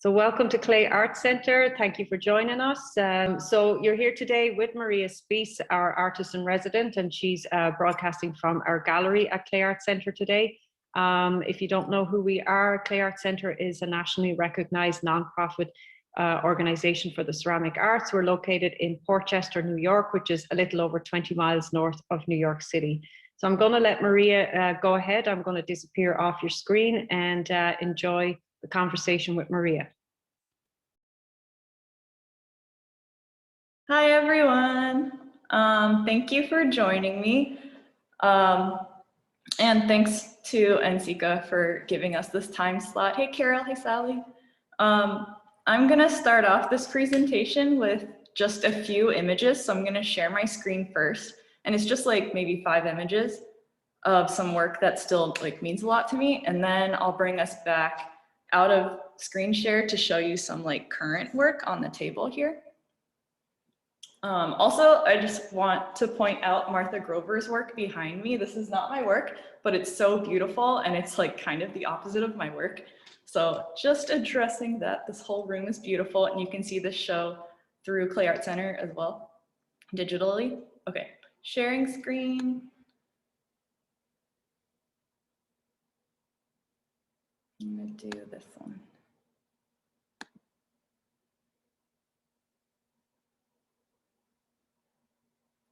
So welcome to Clay Art Center. Thank you for joining us. So you're here today with Maria Spiess, our artist in resident, and she's broadcasting from our gallery at Clay Art Center today. If you don't know who we are, Clay Art Center is a nationally recognized nonprofit organization for the ceramic arts. We're located in Port Chester, New York, which is a little over 20 miles north of New York City. So I'm going to let Maria go ahead. I'm going to disappear off your screen and enjoy the conversation with Maria. Hi, everyone. Thank you for joining me. And thanks to NCECA for giving us this time slot. Hey, Carol. Hey, Sally. I'm going to start off this presentation with just a few images. So I'm going to share my screen first. And it's just like maybe 5 images of some work that still means a lot to me. And then I'll bring us back out of screen share to show you some current work on the table here. Also, I just want to point out Martha Grover's work behind me. This is not my work, but it's so beautiful and it's kind of the opposite of my work. So just addressing that this whole room is beautiful and you can see this show through Clay Art Center as well, digitally. Okay, sharing screen. I'm gonna do this one.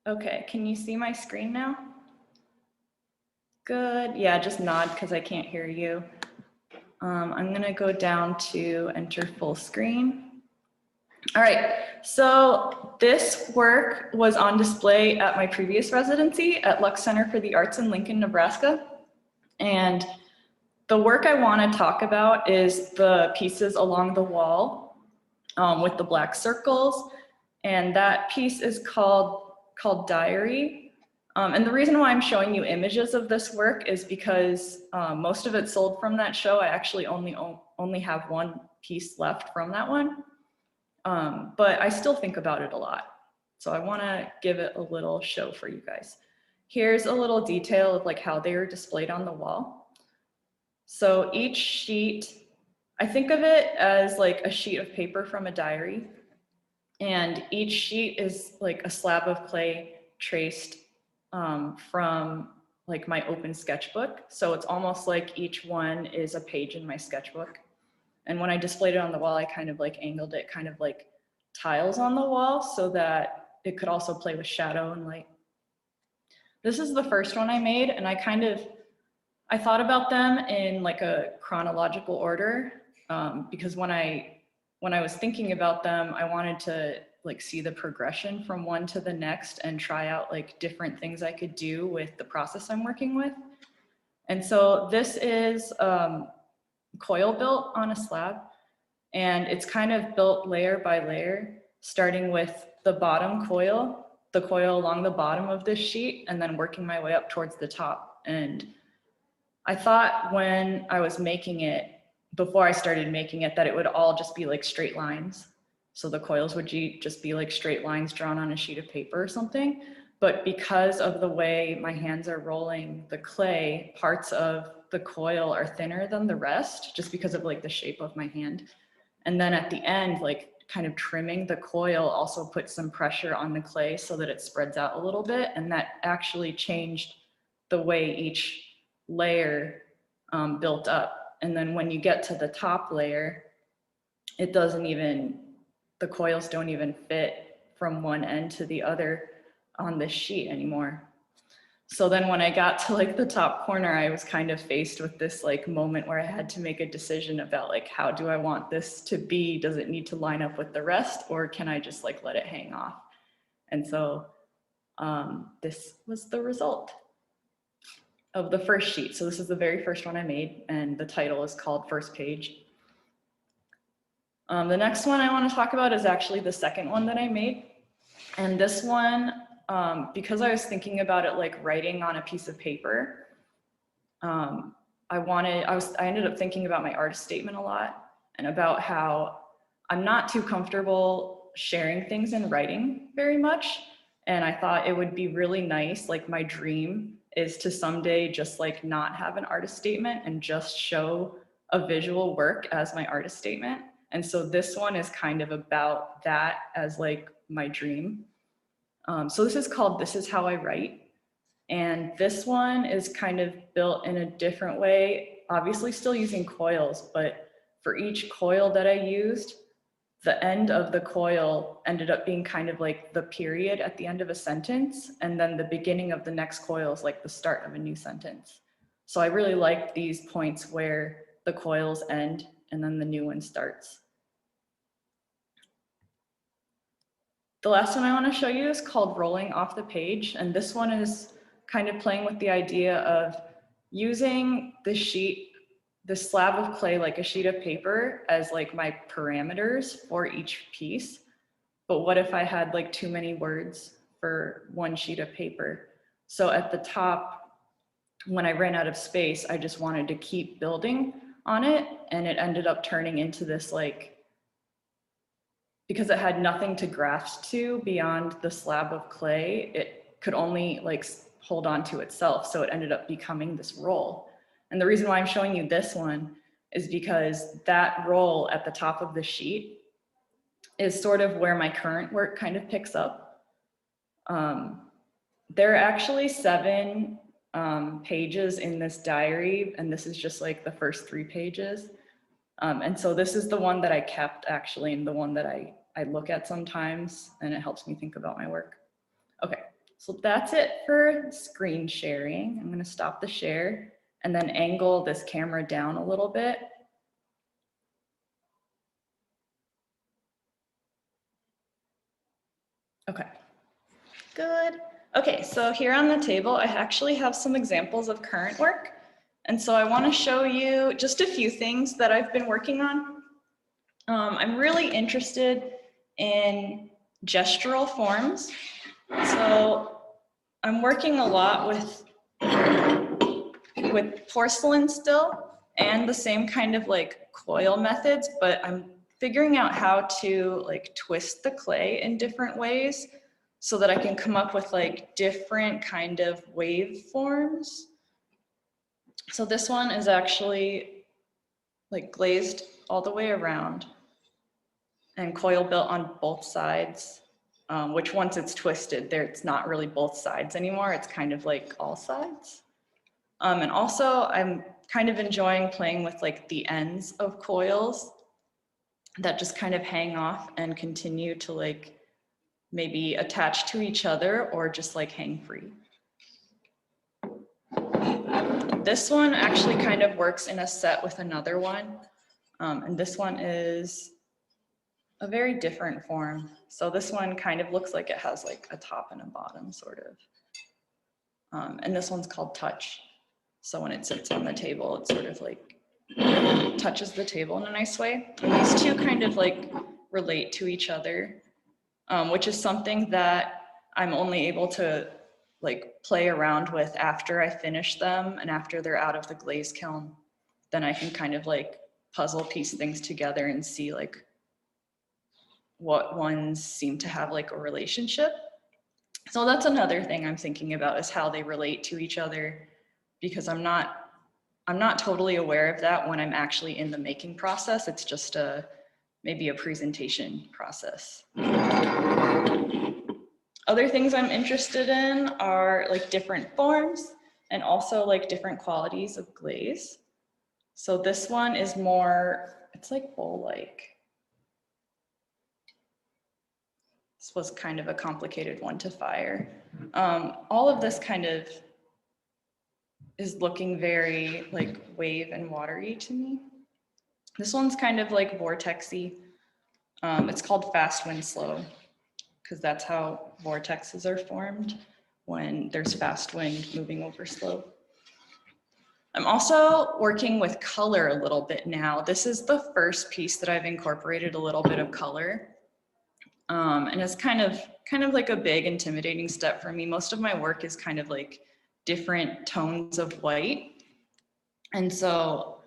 Okay, can you see my screen now? Good, yeah, just nod because I can't hear you. I'm gonna go down to enter full screen. All right, so this work was on display at my previous residency at Lux Center for the Arts in Lincoln, Nebraska. And the work I want to talk about is the pieces along the wall with the black circles. And that piece is called Diary. And the reason why I'm showing you images of this work is because most of it sold from that show. I actually only have one piece left from that one. But I still think about it a lot. So I want to give it a little show for you guys. Here's a little detail of how they are displayed on the wall. So each sheet, I think of it as a sheet of paper from a diary. And each sheet is a slab of clay traced from my open sketchbook. So it's almost like each one is a page in my sketchbook. And when I displayed it on the wall, I kind of angled it kind of like tiles on the wall so that it could also play with shadow and light. This is the first one I made, and I thought about them in a chronological order because when I was thinking about them, I wanted to see the progression from one to the next and try out different things I could do with the process I'm working with. And so this is coil built on a slab, and it's kind of built layer by layer, starting with the bottom coil, the coil along the bottom of this sheet, and then working my way up towards the top. And I thought when I was making it, before I started making it, that it would all just be straight lines. So the coils would just be straight lines drawn on a sheet of paper or something. But because of the way my hands are rolling the clay, parts of the coil are thinner than the rest, just because of the shape of my hand. And then at the end, kind of trimming the coil also puts some pressure on the clay so that it spreads out a little bit. And that actually changed the way each layer built up. And then when you get to the top layer, the coils don't even fit from one end to the other on this sheet anymore. So then when I got to the top corner, I was kind of faced with this moment where I had to make a decision about how do I want this to be? Does it need to line up with the rest, or can I just let it hang off? And so this was the result of the first sheet. So this is the very first one I made, and the title is called First Page. The next one I want to talk about is actually the second one that I made. And this one, because I was thinking about it writing on a piece of paper, I ended up thinking about my artist statement a lot and about how I'm not too comfortable sharing things in writing very much. And I thought it would be really nice, my dream is to someday just not have an artist statement and just show a visual work as my artist statement. And so this one is kind of about that as like my dream. So this is called This Is How I Write. And this one is kind of built in a different way, obviously still using coils, but for each coil that I used, the end of the coil ended up being kind of like the period at the end of a sentence, and then the beginning of the next coil is like the start of a new sentence. So I really liked these points where the coils end and then the new one starts. The last one I want to show you is called Rolling Off the Page, and this one is kind of playing with the idea of using the sheet, the slab of clay, like a sheet of paper, as like my parameters for each piece. But what if I had like too many words for one sheet of paper? So at the top, when I ran out of space, I just wanted to keep building on it, and it ended up turning into this like, because it had nothing to graft to beyond the slab of clay, it could only like hold on to itself. So it ended up becoming this roll. And the reason why I'm showing you this one is because that roll at the top of the sheet is sort of where my current work kind of picks up. There are actually 7 pages in this diary, and this is just like the first 3 pages. And so this is the one that I kept actually, and the one that I look at sometimes, and it helps me think about my work. Okay, so that's it for screen sharing. I'm gonna stop the share and then angle this camera down a little bit. Okay, good. Okay, so here on the table, I actually have some examples of current work. And so I want to show you just a few things that I've been working on. I'm really interested in gestural forms. So I'm working a lot with porcelain still, and the same kind of like coil methods, but I'm figuring out how to like twist the clay in different ways so that I can come up with like different kind of wave forms. So this one is actually like glazed all the way around and coil built on both sides, which once it's twisted there, it's not really both sides anymore. It's kind of like all sides. And also I'm kind of enjoying playing with like the ends of coils that just kind of hang off and continue to like maybe attach to each other or just like hang free. This one actually kind of works in a set with another one. And this one is a very different form. So this one kind of looks like it has like a top and a bottom sort of. And this one's called Touch. So when it sits on the table, it sort of like touches the table in a nice way. And these two kind of like relate to each other, which is something that I'm only able to like play around with after I finish them and after they're out of the glaze kiln. Then I can kind of like puzzle piece things together and see like what ones seem to have like a relationship. So that's another thing I'm thinking about, is how they relate to each other, because I'm not totally aware of that when I'm actually in the making process. It's just maybe a presentation process. Other things I'm interested in are like different forms and also like different qualities of glaze. So this one is more, it's like bowl-like. This was kind of a complicated one to fire. All of this kind of is looking very like wave and watery to me. This one's kind of like vortexy. It's called fast, wind, slow, because that's how vortexes are formed, when there's fast wind moving over slow. I'm also working with color a little bit now. This is the first piece that I've incorporated a little bit of color. And it's kind of like a big intimidating step for me. Most of my work is kind of like different tones of white. And so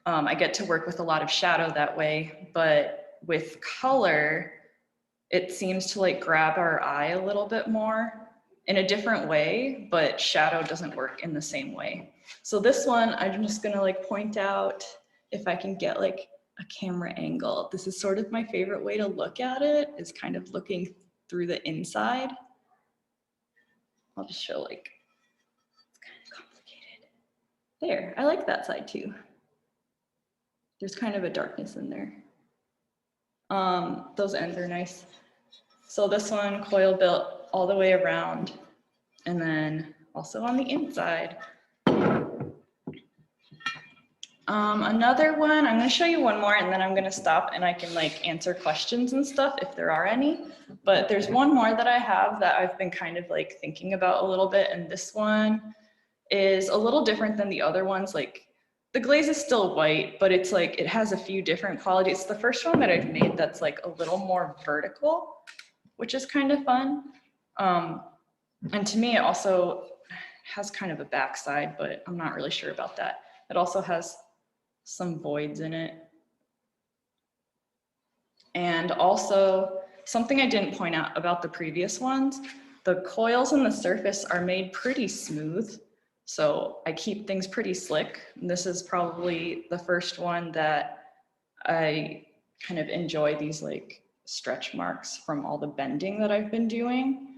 I get to work with a lot of shadow that way, but with color, it seems to like grab our eye a little bit more in a different way, but shadow doesn't work in the same way. So this one, I'm just gonna like point out, if I can get like a camera angle. This is sort of my favorite way to look at it, is kind of looking through the inside. I'll just show like, it's kind of complicated. There, I like that side too. There's kind of a darkness in there. Those ends are nice. So this one, coil built all the way around, and then also on the inside. Another one, I'm gonna show you one more and then I'm gonna stop and I can like answer questions and stuff if there are any. But there's one more that I have that I've been kind of like thinking about a little bit, and this one is a little different than the other ones. Like the glaze is still white, but it's like, it has a few different qualities. It's the first one that I've made that's like a little more vertical, which is kind of fun. And to me, it also has kind of a backside, but I'm not really sure about that. It also has some voids in it. And also, something I didn't point out about the previous ones, the coils on the surface are made pretty smooth. So I keep things pretty slick. And this is probably the first one that I kind of enjoy these like stretch marks from all the bending that I've been doing.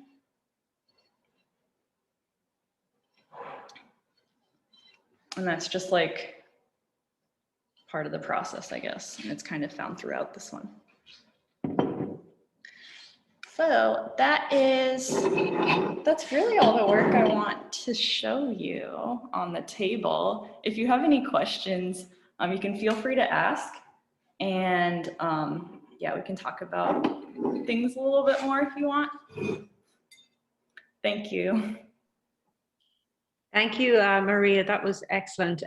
And that's just like part of the process, I guess. And it's kind of found throughout this one. So that's really all the work I want to show you on the table. If you have any questions, you can feel free to ask. And yeah, we can talk about things a little bit more if you want. Thank you. Thank you, Maria. That was excellent.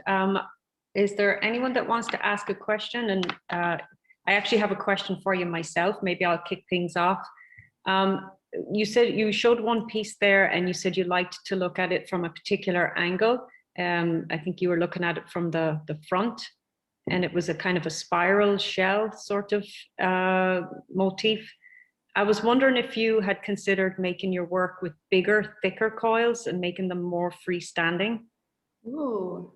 Is there anyone that wants to ask a question? And I actually have a question for you myself. Maybe I'll kick things off. You said you showed one piece there and you said you liked to look at it from a particular angle. I think you were looking at it from the front, and it was a kind of a spiral shell sort of motif. I was wondering if you had considered making your work with bigger, thicker coils and making them more freestanding. Ooh,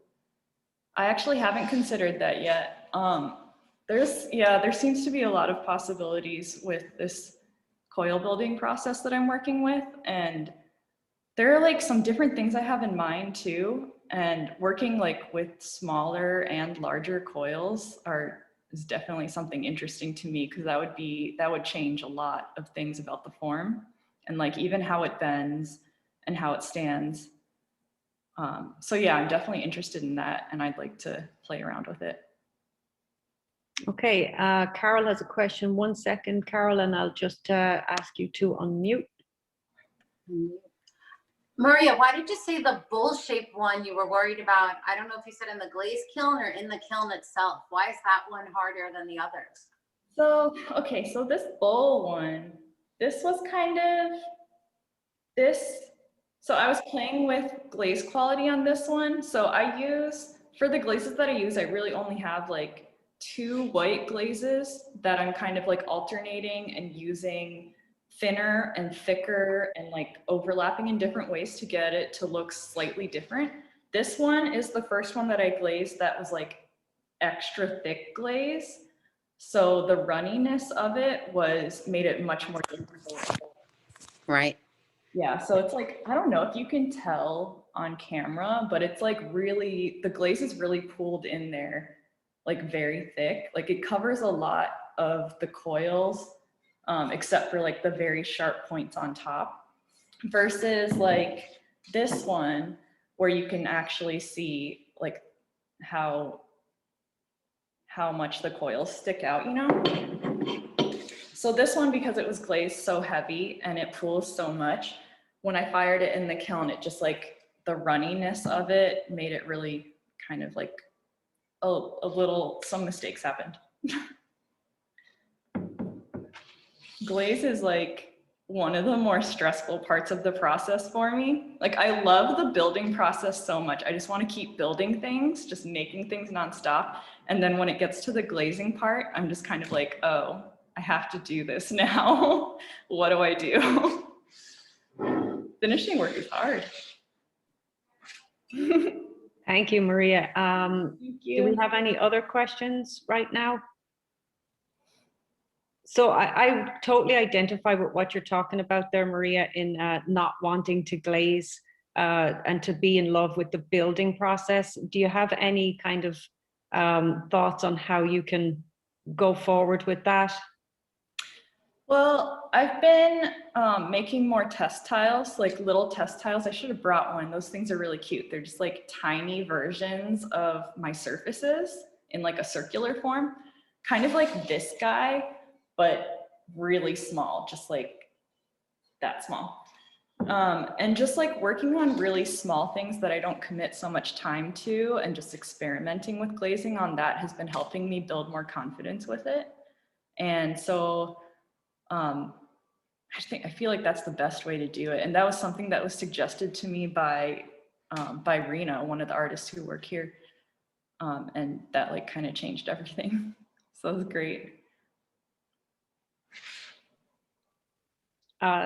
I actually haven't considered that yet. There seems to be a lot of possibilities with this coil building process that I'm working with. And there are like some different things I have in mind too. And working like with smaller and larger coils is definitely something interesting to me, because that would change a lot of things about the form and like even how it bends and how it stands. So yeah, I'm definitely interested in that, and I'd like to play around with it. Okay, Carol has a question. 1 second, Carol, and I'll just ask you to unmute. Maria, why did you say the bowl-shaped one you were worried about? I don't know if you said in the glaze kiln or in the kiln itself. Why is that one harder than the others? So, okay, so this bowl one, this was kind of so I was playing with glaze quality on this one. So for the glazes that I use, I really only have like 2 white glazes that I'm kind of like alternating and using thinner and thicker and like overlapping in different ways to get it to look slightly different. This one is the first one that I glazed that was like extra thick glaze. So the runniness of it made it much more difficult. Right. Yeah, so it's like, I don't know if you can tell on camera, but it's like really, the glaze is really pooled in there, like very thick. Like it covers a lot of the coils, except for like the very sharp points on top, versus like this one where you can actually see like how much the coils stick out, you know? So this one, because it was glazed so heavy and it pools so much, when I fired it in the kiln, it just like the runniness of it made it really kind of like some mistakes happened. Glaze is like one of the more stressful parts of the process for me. Like I love the building process so much. I just want to keep building things, just making things nonstop. And then when it gets to the glazing part, I'm just kind of like, oh, I have to do this now. What do I do? Finishing work is hard. Thank you, Maria. Thank you. Do we have any other questions right now? So I totally identify with what you're talking about there, Maria, in not wanting to glaze and to be in love with the building process. Do you have any kind of thoughts on how you can go forward with that? Well, I've been making more test tiles, like little test tiles. I should have brought one. Those things are really cute. They're just like tiny versions of my surfaces in like a circular form, kind of like this guy, but really small, just like that small. And just like working on really small things that I don't commit so much time to, and just experimenting with glazing on that has been helping me build more confidence with it. And so I feel like that's the best way to do it. And that was something that was suggested to me by Rena, one of the artists who work here. And that like kind of changed everything. So it was great.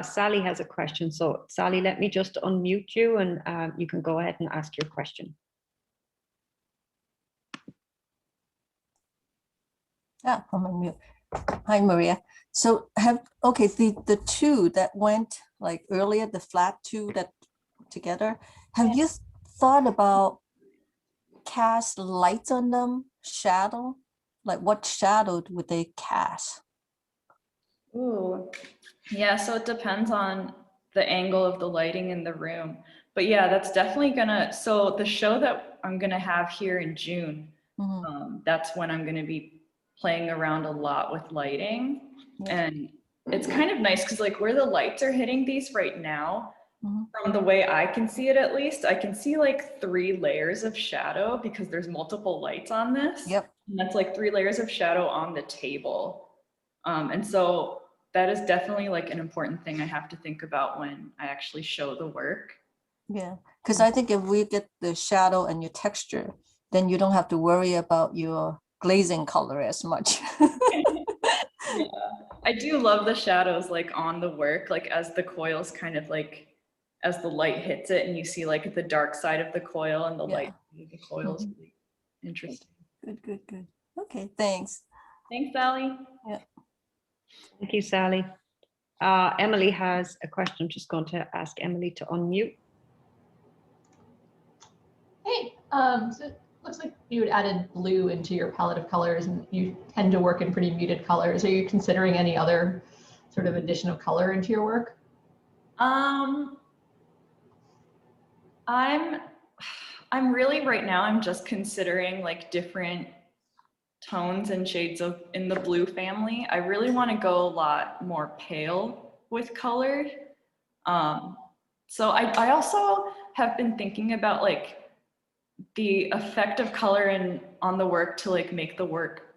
Sally has a question. So Sally, let me just unmute you and you can go ahead and ask your question. Yeah, I'm on mute. Hi, Maria. So the two that went like earlier, the flat two that together, have you thought about cast lights on them, shadow? Like what shadow would they cast? Ooh, yeah, so it depends on the angle of the lighting in the room. But yeah, that's definitely gonna, so the show that I'm gonna have here in June, that's when I'm gonna be playing around a lot with lighting. And it's kind of nice because like where the lights are hitting these right now, from the way I can see it at least, I can see like 3 layers of shadow because there's multiple lights on this. Yep. And that's like 3 layers of shadow on the table. And so that is definitely like an important thing I have to think about when I actually show the work. Yeah, because I think if we get the shadow and your texture, then you don't have to worry about your glazing color as much. Yeah. I do love the shadows like on the work, like as the coils kind of like, as the light hits it and you see like the dark side of the coil and the light of the coils. Really interesting. Good. Okay, thanks. Thanks, Sally. Yeah. Thank you, Sally. Emily has a question. I'm just going to ask Emily to unmute. Hey, so it looks like you had added blue into your palette of colors and you tend to work in pretty muted colors. Are you considering any other sort of addition of color into your work? I'm really right now, I'm just considering like different tones and shades of in the blue family. I really want to go a lot more pale with colored. So I also have been thinking about like the effect of color on the work to like make the work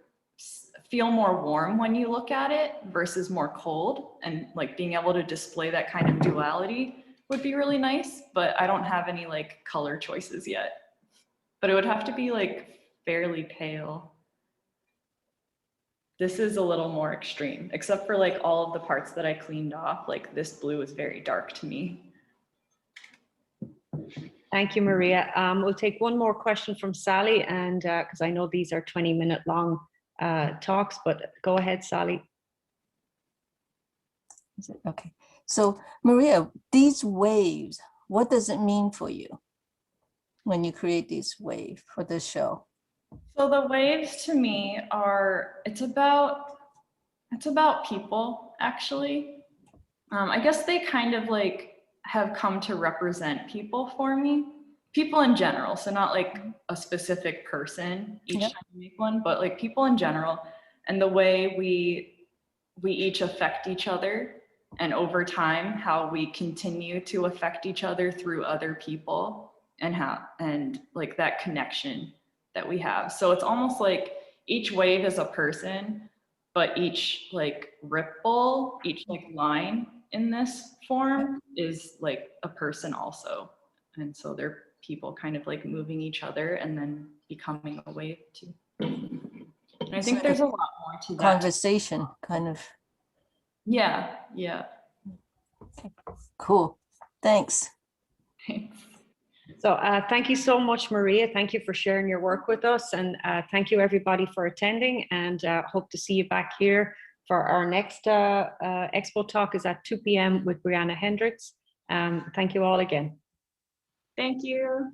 feel more warm when you look at it versus more cold, and like being able to display that kind of duality would be really nice, but I don't have any like color choices yet. But it would have to be like fairly pale. This is a little more extreme, except for like all of the parts that I cleaned off, like this blue is very dark to me. Thank you, Maria. We'll take one more question from Sally, and because I know these are 20-minute long talks, but go ahead, Sally. Is it? Okay. So Maria, these waves, what does it mean for you when you create these waves for this show? So the waves to me are, it's about people actually. I guess they kind of like have come to represent people for me, people in general. So not like a specific person each time you make one, but like people in general, and the way we each affect each other, and over time how we continue to affect each other through other people, and like that connection that we have. So it's almost like each wave is a person, but each like ripple, each like line in this form is like a person also. And so they're people kind of like moving each other and then becoming a wave too. And I think there's a lot more to that. Conversation kind of. Yeah. Okay. Cool. Thanks. Thanks. So thank you so much, Maria. Thank you for sharing your work with us. And thank you everybody for attending, and hope to see you back here For our next Expo talk is at 2 p.m. with Brianna Hendricks. Thank you all again. Thank you.